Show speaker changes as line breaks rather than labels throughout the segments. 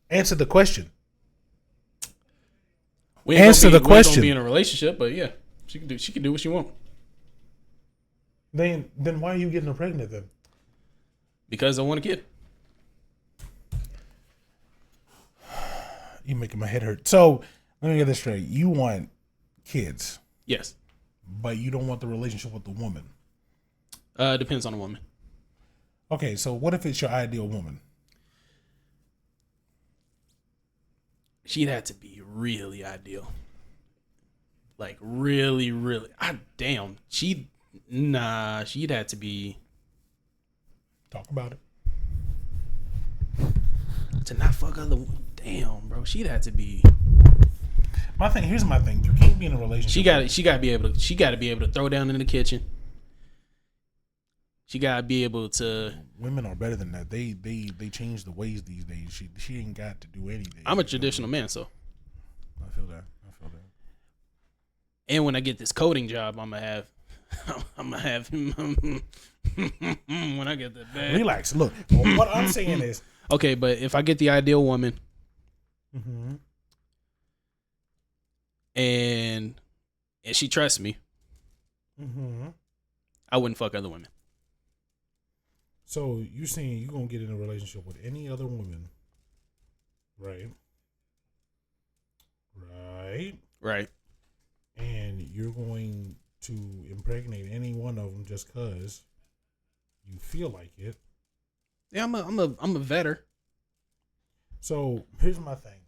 Answer the question.
Answer the question. We ain't gonna be in a relationship, but yeah, she can do what she want.
Then why are you getting her pregnant then?
Because I want a kid.
You're making my head hurt. So let me get this straight. You want kids.
Yes.
But you don't want the relationship with the woman.
Depends on the woman.
Okay, so what if it's your ideal woman?
She'd have to be really ideal. Like really, really. Damn. She'd have to be.
Talk about it.
To not fuck other. Damn, bro. She'd have to be.
Here's my thing. You can't be in a relationship.
She gotta be able to throw down in the kitchen. She gotta be able to.
Women are better than that. They change the ways these days. She ain't got to do anything.
I'm a traditional man, so.
I feel that.
And when I get this coding job, I'm gonna have him when I get that bag.
Relax. Look, what I'm saying is.
Okay, but if I get the ideal woman,
mm-hmm.
and she trusts me,
mm-hmm.
I wouldn't fuck other women.
So you're saying you're gonna get in a relationship with any other woman, right?
Right.
And you're going to impregnate any one of them just cause you feel like it.
Yeah, I'm a vetter.
So here's my thing.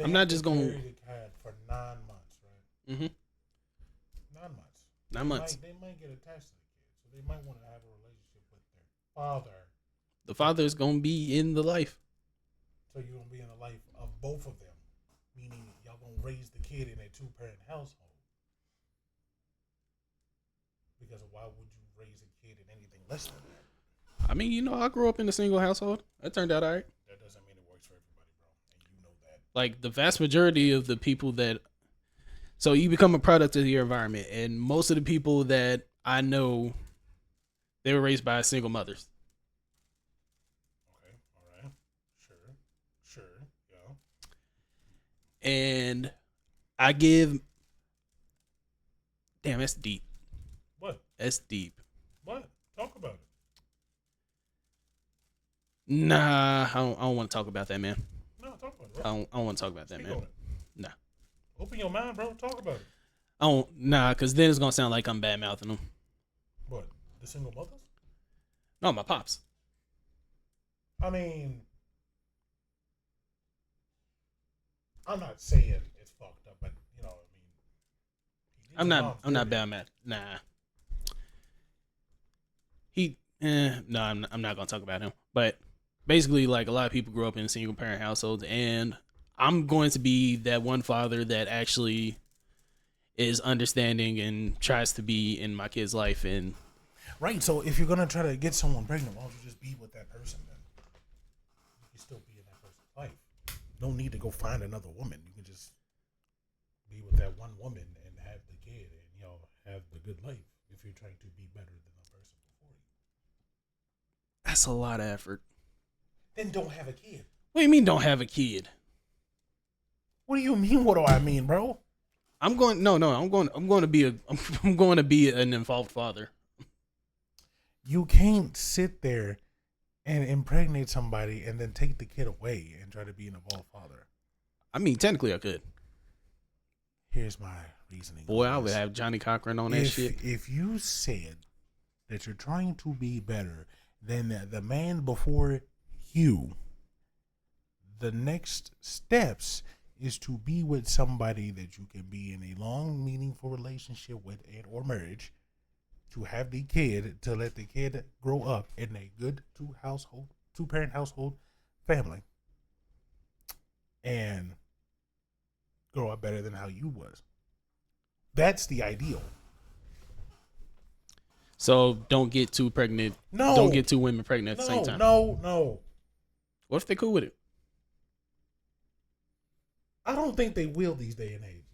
I'm not just going
to cat for 9 months, right?
Mm-hmm.
9 months.
9 months.
They might get attached to the kid, so they might want to have a relationship with their father.
The father is gonna be in the life.
So you're gonna be in the life of both of them, meaning y'all gonna raise the kid in a 2-parent household. Because why would you raise a kid in anything less than that?
I mean, I grew up in a single household. That turned out all right.
That doesn't mean it works for everybody, bro. And you know that.
Like the vast majority of the people so you become a product of your environment, and most of the people that I know, they were raised by single mothers.
Okay, all right, sure, yeah.
And I give. Damn, that's deep.
What?
That's deep.
What? Talk about it.
Nah, I don't want to talk about that, man.
No, talk about it,
bro. I don't want to talk about that, man. Nah.
Open your mind, bro. Talk about it.
Because then it's going to sound like I'm bad mouthing them.
What? The single mothers?
No, my pops.
I mean, I'm not saying it's fucked up, but
I'm not bad mouth. Nah. No, I'm not going to talk about him. But basically, like, a lot of people grew up in single parent households, and I'm going to be that one father that actually is understanding and tries to be in my kid's life. And
right. So if you're gonna try to get someone pregnant, why don't you just be with that person then? You can still be in that person's life. No need to go find another woman. You can just be with that one woman and have the kid, and have the good life. If you're trying to be better than the person before you,
that's a lot of effort.
Then don't have a kid.
What do you mean don't have a kid?
What do you mean? What do I mean, bro?
I'm going to be an involved father.
You can't sit there and impregnate somebody and then take the kid away and try to be an involved father.
I mean, technically I could.
Here's my reasoning.
Boy, I would have Johnny Cochran on that shit.
If you said that you're trying to be better than the man before you, the next steps is to be with somebody that you can be in a long, meaningful relationship with and or marriage, to have the kid, to let the kid grow up in a good two-parent household family, and grow up better than how you was. That's the ideal.
So don't get too pregnant.
No.
Don't get two women pregnant at the same time.
No.
What if they cool with it?
I don't think they will this day and age.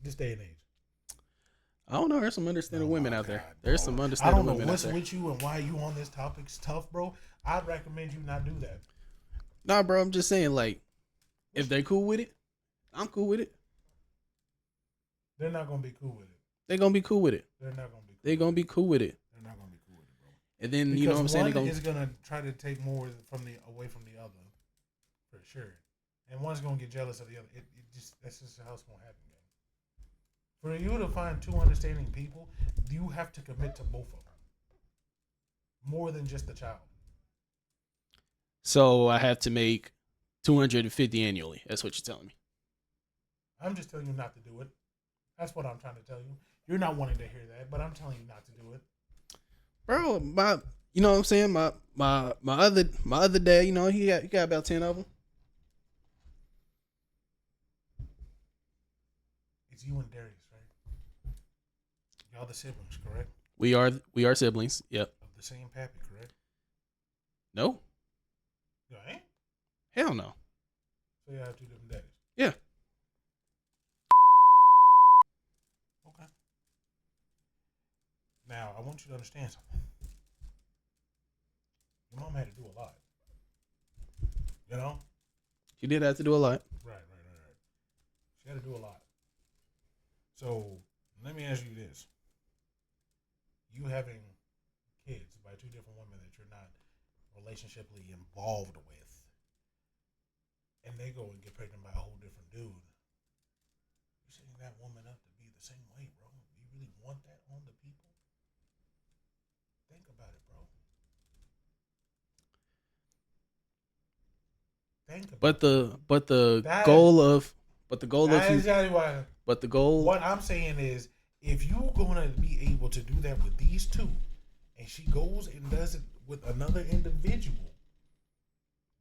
I don't know. There's some understanding women out there. There's some understanding women out there.
I don't know what's with you and why you on this topic's tough, bro. I'd recommend you not do that.
Nah, bro. I'm just saying, like, If they're cool with it, I'm cool with it.
They're not gonna be cool with it.
They're gonna be cool with it.
They're not gonna be.
They're gonna be cool with it.
They're not gonna be cool with it, bro.
And then
because
you know what I'm saying?
One is gonna try to take more from the away from the other, for sure. And one's gonna get jealous of the other. That's just how it's gonna happen, man. For you to find two understanding people, you have to commit to both of them. More than just the child.
So I have to make 250 annually. That's what you're telling me.
I'm just telling you not to do it. That's what I'm trying to tell you. You're not wanting to hear that, but I'm telling you not to do it.
Bro, you know what I'm saying? My other dad, you know, he got about 10 of them.
It's you and Darius, right? Y'all the siblings, correct?
We are siblings. Yep.
Of the same pappy, correct?
No.
You ain't?
Hell no.
So you have two different daddies.
Yeah.
Okay. Now I want you to understand something. Your mom had to do a lot. You know?
She did have to do a lot.
Right. She had to do a lot. So let me ask you this. You having kids by two different women that you're not relationshiply involved with, and they go and get pregnant by a whole different dude, you setting that woman up to be the same way, bro. Do you really want that on the people? Think about it, bro. What I'm saying is, if you're gonna be able to do that with these two, and she goes and does it with another individual,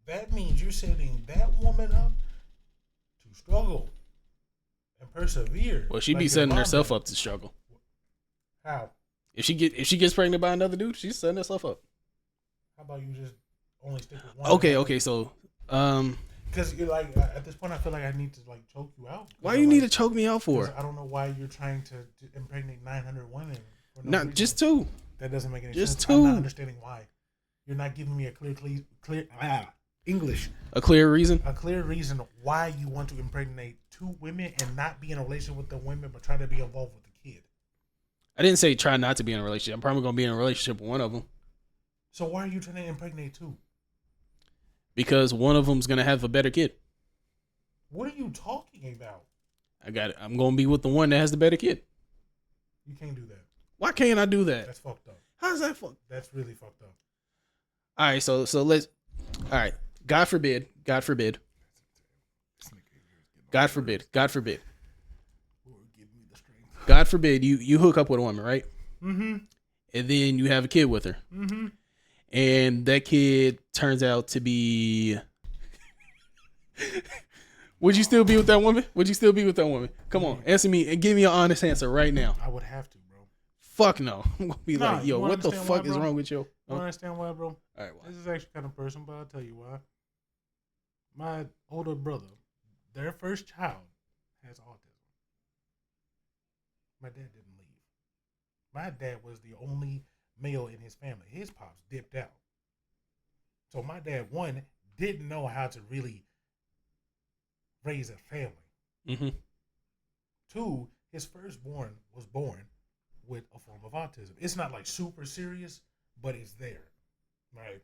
that means you're setting that woman up to struggle and persevere.
Well, she'd be setting herself up to struggle.
How?
If she gets pregnant by another dude, she's setting herself up.
How about you just only stick with one?
Okay, so
because you're like, at this point, I feel like I need to like choke you out.
Why you need to choke me out for?
I don't know why you're trying to impregnate 900 women.
Not just two.
That doesn't make any
just
sense.
Two.
I'm not understanding why. You're not giving me a clear English.
A clear reason.
A clear reason why you want to impregnate two women and not be in a relationship with the women, but try to be involved with the kid.
I didn't say try not to be in a relationship. I'm probably gonna be in a relationship with one of them.
So why are you trying to impregnate two?
Because one of them's gonna have a better kid.
What are you talking about?
I got it. I'm gonna be with the one that has the better kid.
You can't do that.
Why can't I do that?
That's fucked up.
How's that fucked?
That's really fucked up.
All right, so let's. All right, God forbid. God forbid. God forbid. God forbid. God forbid you hook up with a woman, right?
Mm-hmm.
And then you have a kid with her.
Mm-hmm.
And that kid turns out to be. Would you still be with that woman? Would you still be with that woman? Come on, answer me and give me an honest answer right now.
I would have to, bro.
Fuck no. I'm gonna be like, yo, what the fuck is wrong with you?
I don't understand why, bro.
All right, why?
This is actually kind of personal, but I'll tell you why. My older brother, their first child, has autism. My dad didn't leave. My dad was the only male in his family. His pops dipped out. So my dad, one, didn't know how to really raise a family.
Mm-hmm.
Two, his firstborn was born with a form of autism. It's not like super serious, but it's there, right?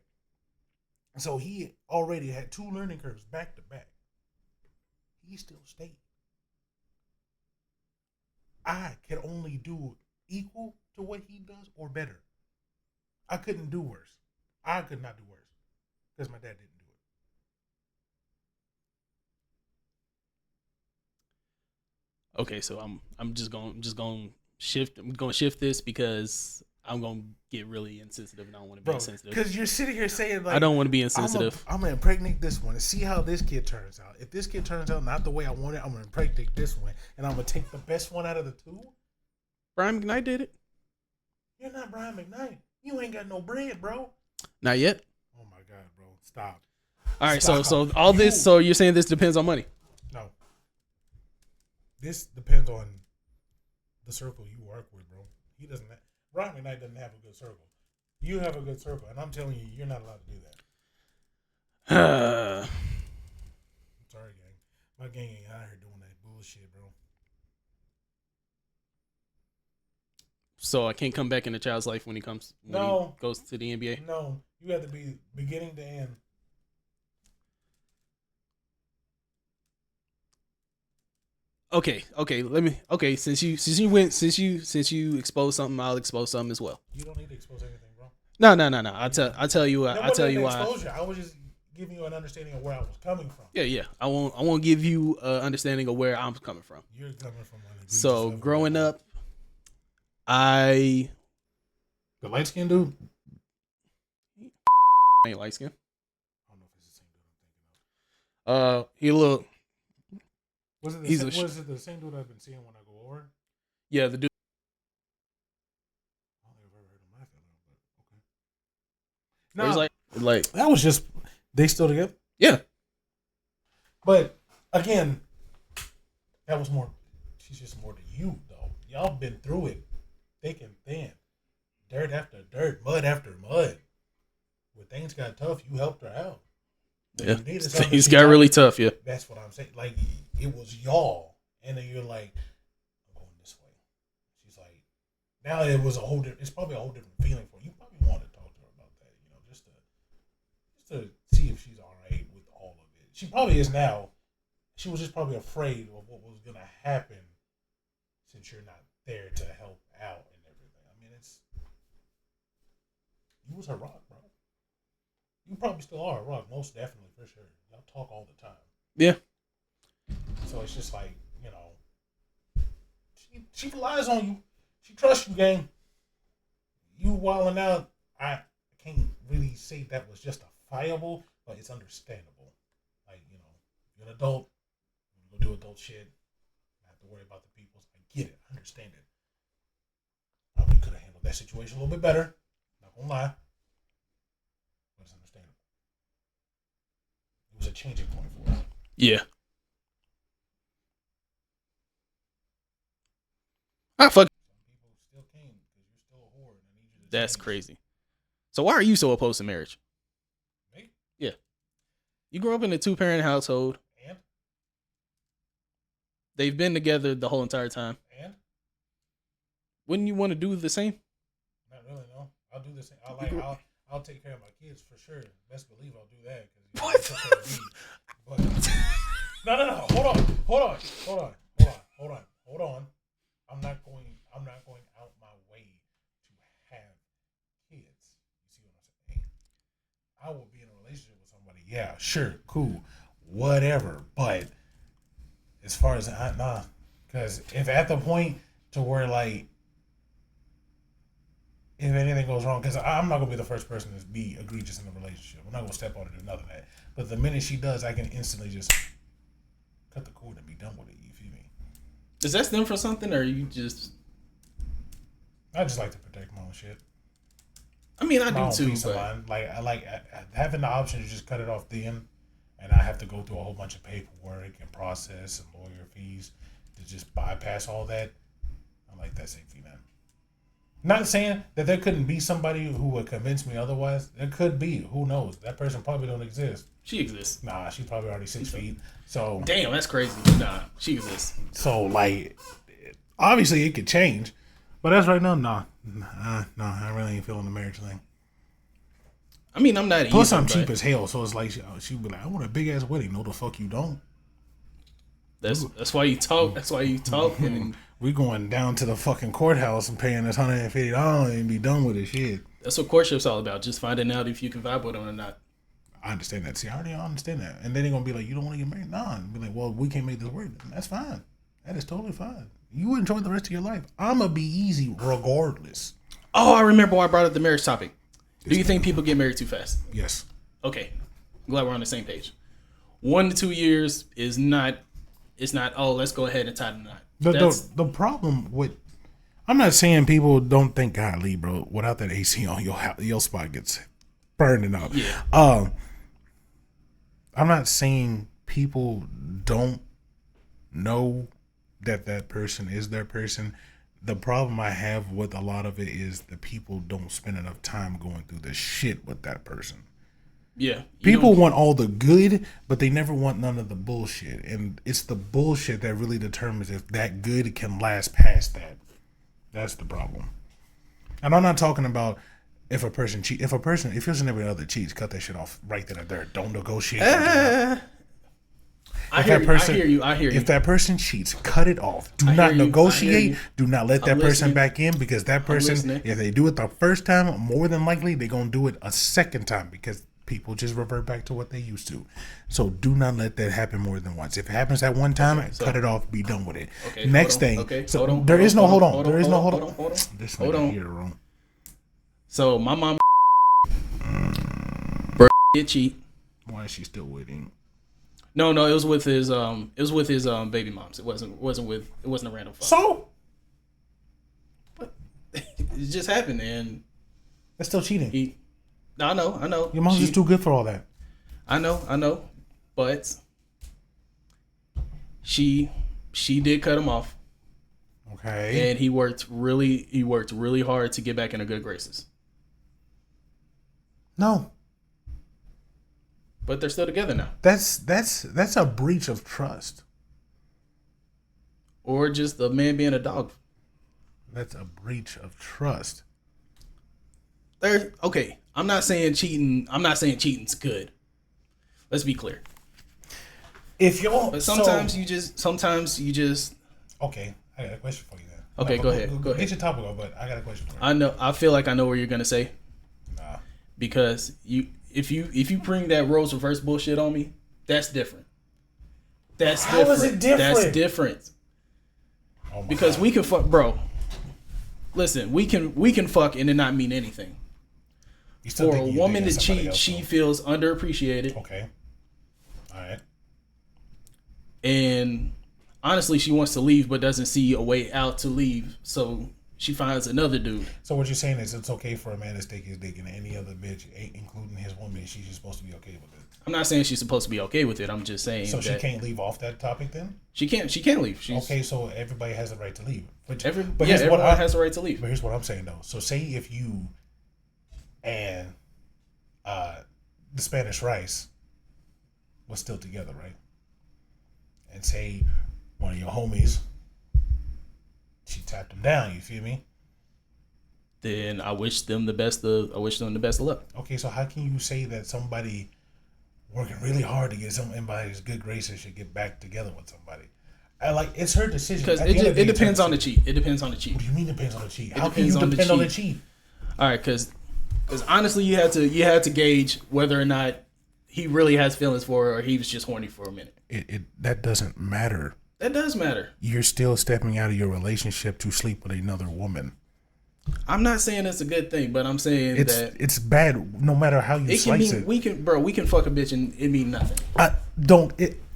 So he already had two learning curves back to back. He still stayed. I could only do equal to what he does or better. I couldn't do worse. I could not do worse because my dad didn't do
it. Okay, so I'm just going to shift this because I'm going to get really insensitive and I don't want to be insensitive.
Because you're sitting here saying like,
I don't want to be insensitive.
I'm going to impregnate this one and see how this kid turns out. If this kid turns out not the way I want it, I'm going to impregnate this one and I'm going to take the best one out of the two.
Brian McKnight did it.
You're not Brian McKnight. You ain't got no bread, bro.
Not yet.
Oh my God, bro. Stop.
All right, so all this, so you're saying this depends on money?
No. This depends on the circle you work with, bro. He doesn't. Brian McKnight doesn't have a good circle. You have a good circle, and I'm telling you, you're not allowed to do that. I'm sorry, gang. full of shit, bro.
So I can't come back in a child's life when he goes to the NBA.
No, you have to be beginning to end.
Okay. Since you exposed something, I'll expose something as well.
You don't need to expose anything, bro.
No. I'll tell you. I'll tell you why.
Exposure. I was just giving you an understanding of where I was coming from.
Yeah. I won't give you an understanding of where I'm coming from.
You're coming from.
So growing up, the
light skinned dude
ain't light skin.
I don't know if it's the same dude I'm thinking of.
He look.
Was it the same dude I've been seeing when I go over?
Yeah, the dude.
I don't think I've ever heard of my family, but okay.
No, like
that was just they still together.
Yeah,
but again, that was more. She's just more to you though. Y'all been through it, thick and thin, dirt after dirt, mud after mud. When things got tough, you helped her out.
Yeah, things got really tough. Yeah,
that's what I'm saying. Like it was y'all, and then you're like, I'm going this way. She's like, now it was a whole. It's probably a whole different feeling for you. You probably want to talk to her about that, just to see if she's all right with all of it. She probably is now. She was just probably afraid of what was gonna happen since you're not there to help out and everything. I mean, you was her rock, bro. You probably still are a rock, most definitely, for sure. Y'all talk all the time.
Yeah.
So it's just like, she relies on you. She trusts you, gang. You wilding out, I can't really say that was justifiable, but it's understandable. Like, you're an adult, you go do adult shit, not have to worry about the people. I get it, I understand it. Probably could have handled that situation a little bit better, not gonna lie. It's understandable. It was a changing point for us.
Yeah. Fuck. Some
people still can't because you're still a whore. And I need you to
That's
change.
Crazy. So why are you so opposed to marriage?
Me?
Yeah. You grew up in a 2-parent household.
And?
They've been together the whole entire time.
And?
Wouldn't you want to do the same?
Not really, no. I'll do the same. I'll take care of my kids for sure. Best believe I'll do that. But no. Hold on. I'm not going out my way to have kids. You see what I'm saying? I will be in a relationship with somebody. Yeah, sure, cool, whatever. But as far as because if at the point to where like. If anything goes wrong, because I'm not going to be the first person to be egregious in a relationship. I'm not going to step on it or none of that. But the minute she does, I can instantly just cut the cord and be done with it. You feel me?
Does that stem from something, or you just...
I just like to protect my own shit.
I mean, I do too, but...
I like having the option to just cut it off then, and I have to go through a whole bunch of paperwork and process and lawyer fees to just bypass all that. I like that safety net. Not saying that there couldn't be somebody who would convince me otherwise. There could be. Who knows? That person probably don't exist.
She exists.
Nah, she's probably already 6 feet. So
damn, that's crazy. Nah, she exists.
So like, obviously it could change, but as right now, nah, I really ain't feeling the marriage thing.
I mean, I'm not.
Plus, I'm cheap as hell, so it's like she'd be like, I want a big ass wedding. No, the fuck you don't.
That's why you talk. That's why you talk. And
we going down to the fucking courthouse and paying this $150 and be done with this shit.
That's what courtship's all about. Just finding out if you can vibe with them or not.
I understand that. See, I already understand that. And then they're gonna be like, you don't want to get married? Nah. And be like, well, we can't make this work. That's fine. That is totally fine. You enjoy the rest of your life. I'ma be easy regardless.
Oh, I remember why I brought up the marriage topic. Do you think people get married too fast?
Yes.
Okay. I'm glad we're on the same page. 1 to 2 years is not. It's not. Oh, let's go ahead and tie the knot.
The problem with, I'm not saying people don't think, God, Lee, bro, without that AC on, your spot gets burning up.
Yeah.
I'm not saying people don't know that person is their person. The problem I have with a lot of it is the people don't spend enough time going through the shit with that person.
Yeah.
People want all the good, but they never want none of the bullshit. And it's the bullshit that really determines if that good can last past that. That's the problem. And I'm not talking about if a person cheat. If your significant other cheats, cut that shit off right then and there. Don't negotiate.
I hear you.
If that person cheats, cut it off. Do not negotiate. Do not let that person back in, because that person, if they do it the first time, more than likely they're gonna do it a second time, because people just revert back to what they used to. So do not let that happen more than once. If it happens at one time, cut it off. Be done with it. Okay, next thing. Okay, so there is no hold on. There is no hold on. This nigga here wrong.
So my mom did cheat.
Why is she still with him?
No, it was with his baby moms. It wasn't a random fuck.
So
but it just happened, and
that's still cheating.
I know.
Your mom's just too good for all that.
I know, but she did cut him off.
Okay.
And he worked really hard to get back in her good graces.
No.
But they're still together now.
That's a breach of trust.
Or just the man being a dog.
That's a breach of trust.
Okay. I'm not saying cheating's good. Let's be clear.
But
sometimes you just
okay. I got a question for you then.
Okay, go ahead.
Get your topic off, but I got a question for you.
I know. I feel like I know what you're gonna say.
Nah.
Because if you bring that roles reverse bullshit on me, that's different.
How is it different?
That's different.
Oh
because
God.
we can fuck, bro. Listen, we can fuck and it not mean anything. For a woman to cheat, she feels underappreciated.
Okay. All right.
And honestly, she wants to leave but doesn't see a way out to leave, so she finds another dude.
So what you're saying is it's okay for a man to stick his dick in any other bitch, including his woman. She's just supposed to be okay with it.
I'm not saying she's supposed to be okay with it. I'm just saying.
So she can't leave off that topic then?
She can't leave.
Okay, so everybody has the right to leave.
Everyone has the right to leave.
But here's what I'm saying though. So say if you and the Spanish rice was still together, right? And say one of your homies, she tapped him down. You feel me?
Then I wish them the best. I wish them the best of luck.
Okay, so how can you say that somebody working really hard to get somebody's good graces should get back together with somebody? It's her decision.
Because it depends on the cheat. It depends on the cheat.
What do you mean depends on the cheat? How can you depend on the cheat?
All right, because honestly, you had to gauge whether or not he really has feelings for her or he was just horny for a minute.
That doesn't matter.
That does matter.
You're still stepping out of your relationship to sleep with another woman.
I'm not saying it's a good thing, but I'm saying
it's bad no matter how you slice it.
We can fuck a bitch and it mean nothing.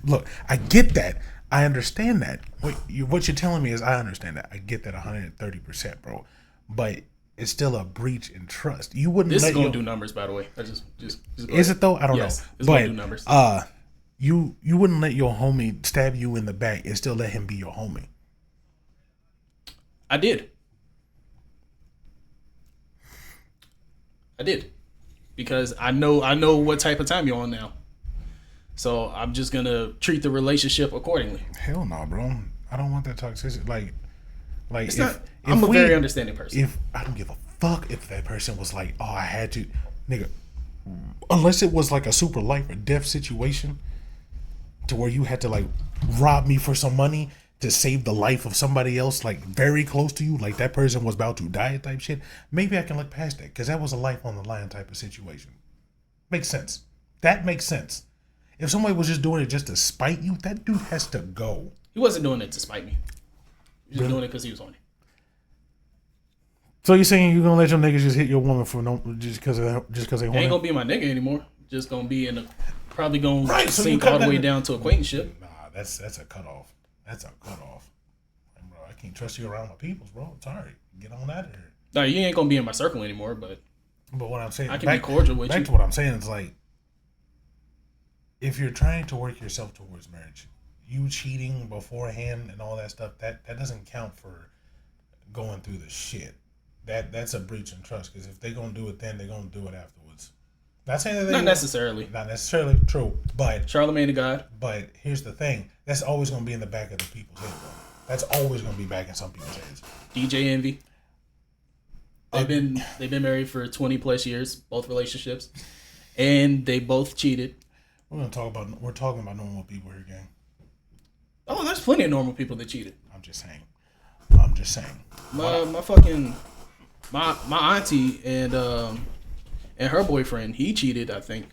Look, I get that. I understand that. What you're telling me is I understand that. I get that 130%, bro. But it's still a breach in trust. You wouldn't.
This is gonna do numbers, by the way. I just
is it though? I don't know.
It's gonna do numbers.
You wouldn't let your homie stab you in the back and still let him be your homie.
I did. Because I know what type of time you're on now. So I'm just gonna treat the relationship accordingly.
Hell no, bro. I don't want that toxicity. Like
it's not. I'm a very understanding person.
If I don't give a fuck if that person was like, oh, I had to, nigga. Unless it was like a super life or death situation, to where you had to like rob me for some money to save the life of somebody else, like very close to you, like that person was about to die type shit. Maybe I can look past that because that was a life on the line type of situation. Makes sense. That makes sense. If somebody was just doing it just to spite you, that dude has to go.
He wasn't doing it to spite me. He was just doing it because he was on it.
So you're saying you're gonna let your niggas just hit your woman for just because they want?
Ain't gonna be my nigga anymore. Just gonna be probably gonna sink all the way down to acquaintanceship.
Nah, that's a cutoff. That's a cutoff. And bro, I can't trust you around my peoples, bro. Sorry, get on out of here.
No, you ain't gonna be in my circle anymore. But
what I'm saying,
I can be cordial with you.
Back to what I'm saying is like, if you're trying to work yourself towards marriage, you cheating beforehand and all that stuff, that doesn't count for going through the shit. That's a breach in trust, because if they're gonna do it then, they're gonna do it afterwards. Not saying that
Not necessarily.
Not necessarily true, but
Charlemagne the God.
But here's the thing: that's always going to be in the back of the people's head, bro. That's always going to be back in some people's heads.
DJ Envy. They've been married for 20 plus years, both relationships, and they both cheated.
We're talking about normal people here, gang.
Oh, there's plenty of normal people that cheated.
I'm just saying.
My auntie and her boyfriend, he cheated. I think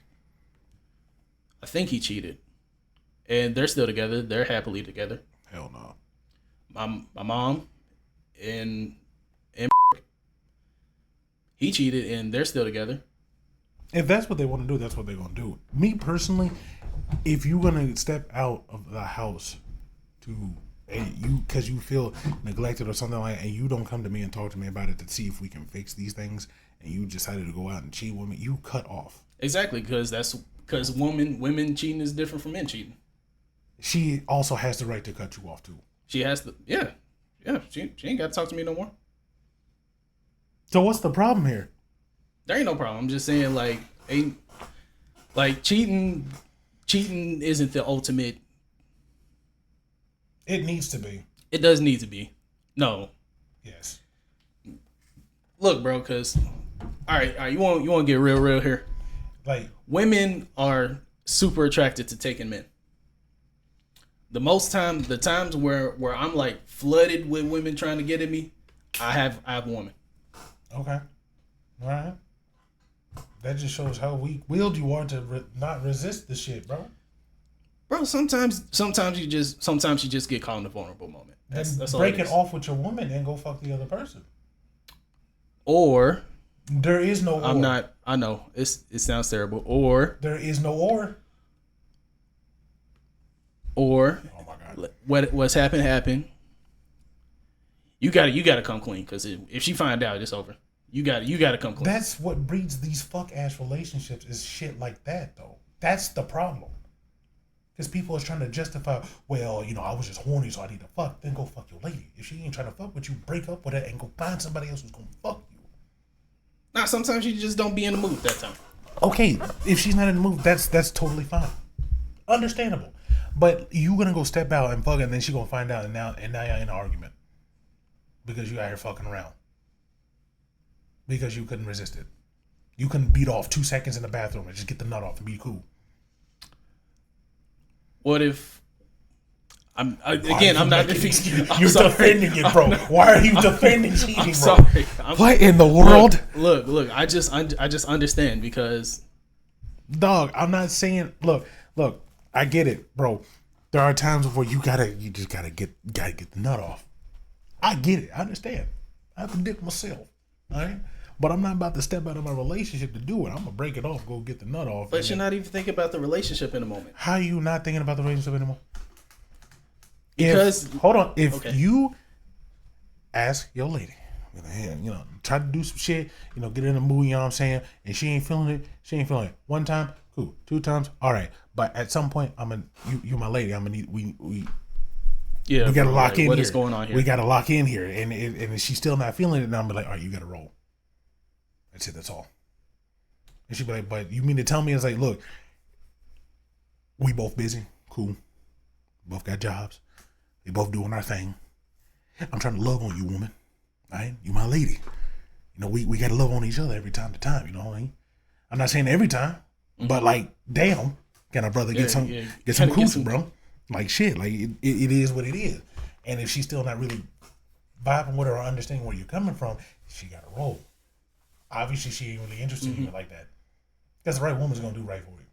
he cheated, and they're still together. They're happily together.
Hell no.
My mom and he cheated, and they're still together.
If that's what they want to do, that's what they're going to do. Me personally, if you're going to step out of the house because you feel neglected or something like that, and you don't come to me and talk to me about it to see if we can fix these things, and you decided to go out and cheat with me, you cut off.
Exactly, because women cheating is different from men cheating.
She also has the right to cut you off too.
She has to, yeah. She ain't got to talk to me no more.
So what's the problem here?
There ain't no problem. I'm just saying, cheating isn't the ultimate.
It needs to be.
It does need to be. No.
Yes.
Look, bro, because all right, you want to get real here.
Like,
women are super attracted to taking men. The times where I'm like flooded with women trying to get at me, I have a woman. Okay.
All right. That just shows how weak-willed you are to not resist the shit, bro.
Bro, sometimes you just get caught in a vulnerable moment. That's
break it off with your woman and go fuck the other person.
Or
there is no.
I know it sounds terrible. Or
there is no or.
Or oh my God, what's happened. You gotta come clean, because if she find out, it's over. You gotta come clean.
That's what breeds these fuck ass relationships, is shit like that though. That's the problem. Because people is trying to justify, well, I was just horny, so I need to fuck. Then go fuck your lady. If she ain't trying to fuck with you, break up with her and go find somebody else who's gonna fuck you.
Nah, sometimes you just don't be in the mood that time.
Okay, if she's not in the mood, that's totally fine, understandable. But you gonna go step out and fuck, and then she gonna find out, and now you're in an argument because you out here fucking around because you couldn't resist it. You couldn't beat off 2 seconds in the bathroom and just get the nut off and be cool.
What if I'm not defending?
You're defending it, bro. Why are you defending cheating, bro?
Sorry.
What in the world?
Look. I just understand, because,
dog, I'm not saying. Look. I get it, bro. There are times where you just gotta get the nut off. I get it. I understand. I have to dick myself, all right? But I'm not about to step out of my relationship to do it. I'm gonna break it off, go get the nut off.
But you're not even thinking about the relationship in the moment.
How are you not thinking about the relationship anymore?
Because
if you ask your lady, try to do some shit, get in the mood, you know what I'm saying, and she ain't feeling it. One time, cool. 2 times, all right. But at some point, you're my lady. I'm gonna need we gotta lock in. What is going on here? We gotta lock in here, and if she's still not feeling it, then I'm like, all right, you gotta roll. That's it. That's all. And she'd be like, but you mean to tell me, it's like, look, we both busy, cool, both got jobs, we both doing our thing. I'm trying to love on you, woman. All right, you my lady. We gotta love on each other every time to time. What I mean? I'm not saying every time, but like, damn, can our brother get some coochie, bro? Like shit, like it is what it is. And if she's still not really vibing with her or understanding where you're coming from, she gotta roll. Obviously, she ain't really interested in you like that. Because the right woman's gonna do right for you.